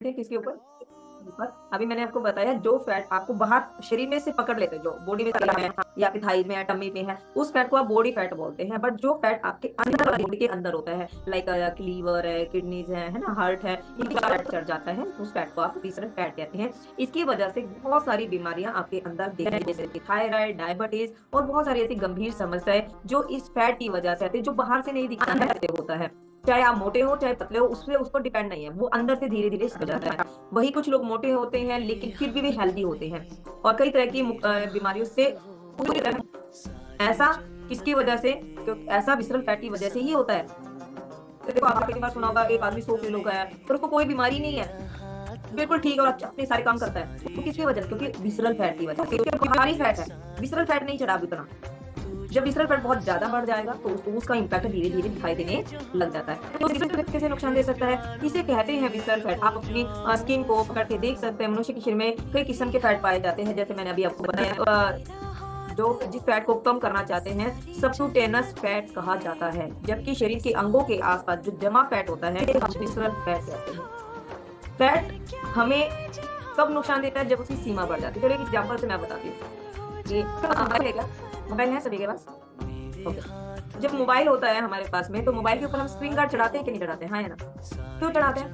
थे किसके ऊपर? ऊपर। अभी मैंने आपको बताया जो फैट आपको बाहर शरीर में से पकड़ लेते हैं, जो बॉडी में है या फिर थाइज में है, टम्मी में है, उस फैट को आप बॉडी फैट बोलते हैं। बट जो फैट आपके अंदर, बॉडी के अंदर होता है, लाइक लीवर है, किडनीज है ना, हार्ट है, इनके फैट चढ़ जाता है, उस फैट को आप विसरल फैट कहते हैं। इसकी वजह से बहुत सारी बीमारियां आपके अंदर देखी, जैसे कि थायराइड, डायबिटीज और बहुत सारी ऐसी गंभीर समस्याएं जो इस फैट की वजह से आती है, जो बाहर से नहीं दिखता, अंदर से होता है। चाहे आप मोटे हो चाहे पतले हो, उससे उस पर डिपेंड नहीं है, वो अंदर से धीरे धीरे हो जाता है। वही कुछ लोग मोटे होते हैं लेकिन फिर भी हेल्दी होते हैं, और कई तरह की बीमारियों से पूरी तरह। ऐसा किसकी वजह से? क्योंकि ऐसा विसरल फैट की वजह से ही होता है। तो देखो, आपने कई बार सुना होगा एक आदमी 100 किलो का है पर उसको कोई बीमारी नहीं है, बिल्कुल ठीक है और अच्छा अपने सारे काम करता है, तो किसकी वजह से? क्योंकि विसरल फैट की वजह से, क्योंकि बीमारी फैट है, विसरल फैट नहीं चढ़ा अभी उतना। जब विसरल फैट बहुत ज्यादा बढ़ जाएगा तो उसका इम्पैक्ट धीरे धीरे दिखाई देने लग जाता है। तो विसरल फैट कैसे नुकसान दे सकता है? इसे कहते हैं विसरल फैट। आप अपनी स्किन को पकड़ के देख सकते हैं, मनुष्य के शरीर में कई किस्म के फैट पाए जाते हैं, जैसे मैंने अभी आपको बताया। जो जिस फैट को कम करना चाहते हैं सबक्यूटेनस फैट कहा जाता है, जबकि शरीर के अंगों के आसपास जो जमा फैट होता है हम विसरल फैट कहते हैं। फैट हमें कब नुकसान देता है? जब उसकी सीमा बढ़ जाती है। तो एक एग्जाम्पल से मैं बताती हूँ। ये मोबाइल है क्या? मोबाइल है सभी के पास? ओके। जब मोबाइल होता है हमारे पास में, तो मोबाइल के ऊपर हम स्क्रीन गार्ड चढ़ाते हैं कि नहीं चढ़ाते? हाँ या ना? क्यों चढ़ाते हैं?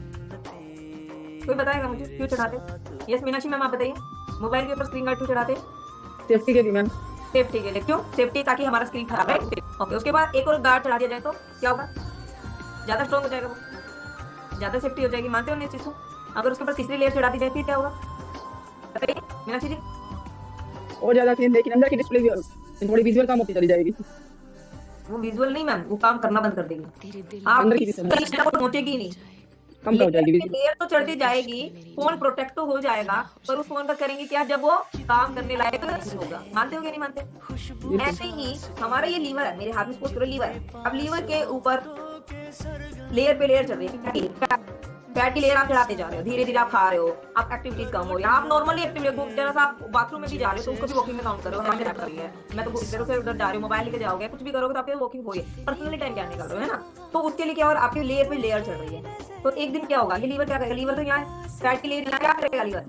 कोई बताएगा मुझे क्यों चढ़ाते हैं? यस मीनाक्षी मैम, आप बताइए, मोबाइल के ऊपर स्क्रीन गार्ड क्यों चढ़ाते हैं? सेफ्टी के लिए मैम। सेफ्टी के लिए। क्यों सेफ्टी? ताकि हमारा स्क्रीन खराब है। ओके, उसके बाद एक और गार्ड चढ़ा दिया जाए तो क्या होगा? ज्यादा स्ट्रॉन्ग हो जाएगा, वो ज्यादा सेफ्टी हो जाएगी। मानते हो नहीं इस चीज को? अगर उसके ऊपर तीसरी लेयर चढ़ा दी जाए फिर क्या होगा? बताइए मीनाक्षी जी। और ज्यादा क्लीन, लेकिन अंदर की डिस्प्ले भी थोड़ी विजुअल कम होती चली जाएगी। वो विजुअल नहीं मैम, वो काम करना बंद कर देगी, अंदर आपकी की भी पहुंचेगी नहीं। कम हो लेयर जाएगी पे विजुअल। लेयर तो चढ़ती जाएगी, फोन प्रोटेक्ट तो हो जाएगा, पर उस फोन का करेंगे क्या जब वो काम करने लायक नहीं होगा? मानते हो क्या नहीं मानते? बिल्कुल। ऐसे ही हमारा ये लीवर है, मेरे हाथ में सपोज करो लीवर है, अब लीवर के ऊपर लेयर पे लेयर चल रही है, फैट की लेयर आप चढ़ाते जा रहे हो, धीरे धीरे आप खा रहे हो, आप एक्टिविटीज कम हो रही है, आप नॉर्मली एक्टिव जरा सा आप बाथरूम में भी जा रहे हो तो उसको भी वॉकिंग में काउंट करो। मैंने कर रही है, मैं तो इधर से उधर जा रही हूँ, मोबाइल लेके जाओगे, कुछ भी करोगे तो आपकी वॉकिंग हो रही है, पर्सनली टाइम क्या निकाल रहे हो, है ना? तो उसके लिए क्या और आपकी लेयर पे लेयर चढ़ रही है। तो एक दिन क्या होगा, ये लीवर क्या करेगा? लीवर तो यहाँ है, फैट की लेयर यहाँ क्या करेगा? लीवर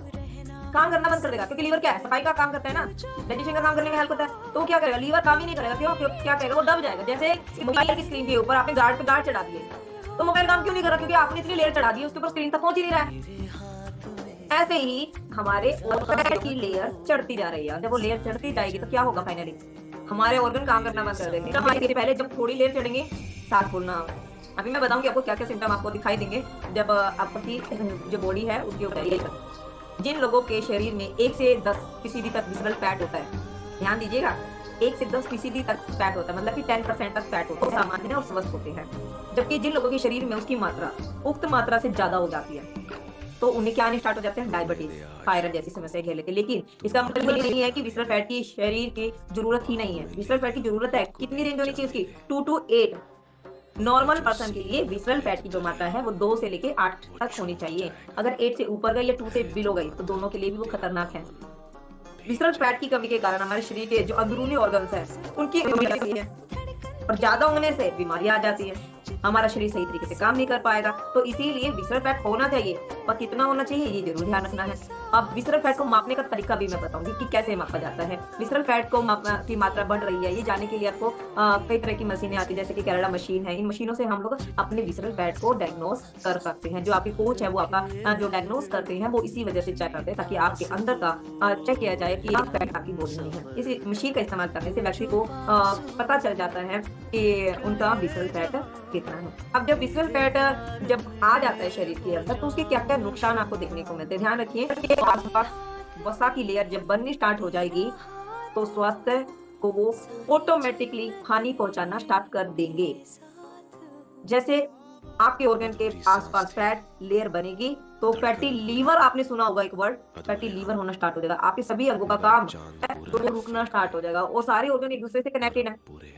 काम करना बंद कर देगा, क्योंकि लीवर क्या है? सफाई का काम करता है ना, डाइजेशन का काम करने में हेल्प होता है। तो क्या करेगा? लीवर काम ही नहीं करेगा। क्यों? क्या करेगा? वो दब जाएगा। जैसे मोबाइल की स्क्रीन के ऊपर आपने गार्ड पे गार्ड चढ़ा दिए, तो मोबाइल काम क्यों नहीं कर रहा? क्योंकि आपने इतनी लेयर चढ़ा दी, उसके ऊपर स्क्रीन तक पहुंच ही नहीं रहा है। ऐसे ही हमारे ऑर्गन की लेयर चढ़ती जा रही है, जब वो लेयर चढ़ती जाएगी तो क्या होगा? फाइनली हमारे ऑर्गन काम करना बंद कर देंगे। तो पहले जब थोड़ी लेयर चढ़ेंगे, सांस फूलना। अभी मैं बताऊंगी आपको क्या क्या सिम्टम आपको दिखाई देंगे जब आपकी जो बॉडी है उसके ऊपर। जिन लोगों के शरीर में 1 से 10 फीसदी तक विजिबल फैट होता है, ध्यान दीजिएगा, 1 से 10 फीसदी तक फैट होता है, मतलब कि 10% तक फैट होता है, सामान्य और स्वस्थ होते हैं। जबकि जिन लोगों के शरीर में उसकी मात्रा उक्त मात्रा से ज्यादा हो जाती है तो उन्हें क्या आने स्टार्ट हो जाते हैं? डायबिटीज, थायराइड जैसी समस्या घेर लेते हैं। लेकिन इसका मतलब ये नहीं है कि विसरल फैट की शरीर की जरूरत ही नहीं है। विसरल फैट की जरूरत है। कितनी रेंज होनी चाहिए उसकी? 2 to 8। नॉर्मल पर्सन के लिए विसरल फैट की जो मात्रा है वो 2 से लेके 8 तक होनी चाहिए। अगर 8 से ऊपर गई या 2 से बिलो गई तो दोनों के लिए भी वो खतरनाक है। विसरल फैट की कमी के कारण हमारे शरीर के जो अंदरूनी ऑर्गन्स है उनकी कमी आती है, और ज्यादा होने से बीमारियां आ जाती है, हमारा शरीर सही तरीके से काम नहीं कर पाएगा। तो इसीलिए विसरल फैट होना चाहिए, पर कितना होना चाहिए ये जरूर ध्यान रखना है। अब विसरल फैट को मापने का तरीका भी मैं बताऊंगी कि कैसे मापा जाता है। विसरल फैट को मापना की मात्रा बढ़ रही है ये जानने के लिए आपको कई तरह की मशीनें आती है, जैसे कि कैनेडा मशीन है। इन मशीनों से हम लोग अपने विसरल फैट को डायग्नोस कर सकते हैं। जो आपके कोच है वो आपका जो डायग्नोस करते हैं वो इसी वजह से चेक करते हैं, ताकि आपके अंदर का चेक किया जाए कि फैट आपकी बॉडी में है। इस मशीन का इस्तेमाल करने से व्यक्ति को पता चल जाता है कि उनका विसरल फैट कितना है। अब जब विसरल फैट जब आ जाता है शरीर के अंदर तो उसके क्या क्या नुकसान आपको देखने को मिलते हैं, ध्यान रखिए। आसपास वसा की लेयर जब बननी स्टार्ट हो जाएगी तो स्वास्थ्य को वो ऑटोमेटिकली हानि पहुंचाना स्टार्ट कर देंगे। जैसे आपके ऑर्गन के आसपास फैट लेयर बनेगी तो फैटी लीवर, आपने सुना होगा एक वर्ड, फैटी लीवर होना स्टार्ट हो जाएगा। आपके सभी अंगों का काम तो रुकना स्टार्ट हो जाएगा, और सारे ऑर्गन एक दूसरे से कनेक्टेड है।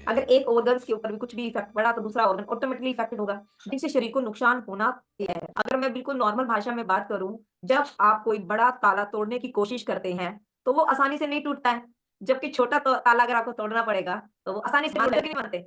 अगर एक ऑर्गन के ऊपर भी कुछ भी इफेक्ट पड़ा तो दूसरा ऑर्गन ऑटोमेटिकली इफेक्टेड होगा, जिससे शरीर को नुकसान होना तय है। अगर मैं बिल्कुल नॉर्मल भाषा में बात करूं, जब आप कोई बड़ा ताला तोड़ने की कोशिश करते हैं तो वो आसानी से नहीं टूटता है, जबकि छोटा ताला अगर आपको तोड़ना पड़ेगा तो वो आसानी से टूटता नहीं बनते।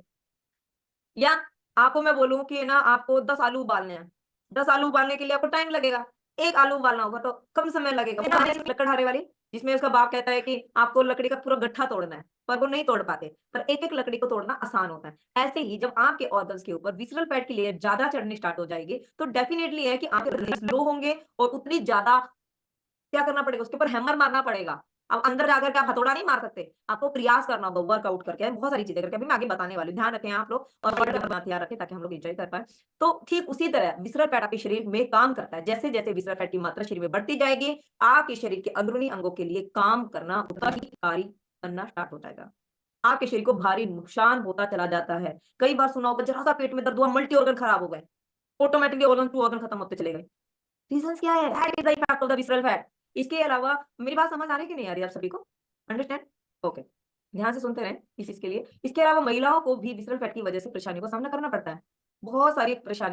या आपको मैं बोलूं कि ना आपको 10 आलू उबालने हैं, 10 आलू उबालने के लिए आपको टाइम लगेगा। एक आलू उबालना होगा तो कम समय लगेगा। लकड़हारे वाली, जिसमें उसका बाप कहता है कि आपको लकड़ी का पूरा गट्ठा तोड़ना है, पर वो नहीं तोड़ पाते, पर एक-एक लकड़ी को तोड़ना आसान होता है। ऐसे ही जब आपके ऑर्गन्स के ऊपर विसरल फैट की लेयर ज़्यादा चढ़नी स्टार्ट हो जाएगी, तो डेफिनिटली है कि आपके रिलीज लो होंगे और उतनी ज़्यादा क्या करना पड़ेगा, उसके ऊपर हैमर मारना पड़ेगा। अब अंदर जाकर के आप हथौड़ा नहीं मार सकते, आपको प्रयास करना होगा वर्कआउट करके, बहुत सारी चीज़ें करके, अभी मैं आगे बताने वाली हूँ। ध्यान रखें आप लोग और ध्यान रखें ताकि हम लोग एन्जॉय कर पाएँ। तो ठीक उसी तरह विसरल फैट आपके शरीर में काम करता है। जैसे-जैसे विसरल फैट की मात्रा शरीर में बढ़ती जाएगी, आपके शरीर के अंदरूनी अंगों के लिए काम करना उतना ही भारी बनना स्टार्ट हो जाएगा। आपके शरीर को भारी नुकसान होता चला जाता है। कई बार सुना होगा ज़रा-सा पेट में दर्द हुआ, मल्टी ऑर्गन खराब हो गए, ऑटोमैटिकली ऑर्गन टू ऑर्गन खत्म होते चले गए। रीज़न्स क्या है? That is the effect of the visceral fat. इसके अलावा मेरी बात समझ आ रही है कि नहीं आ रही है आप सभी को? अंडरस्टैंड? ओके। ध्यान से सुनते रहें इस चीज़ के लिए। इसके अलावा महिलाओं को भी विसरल फैट की वजह से परेशानियों का सामना करना पड़ता है। बहुत सारी परेशानी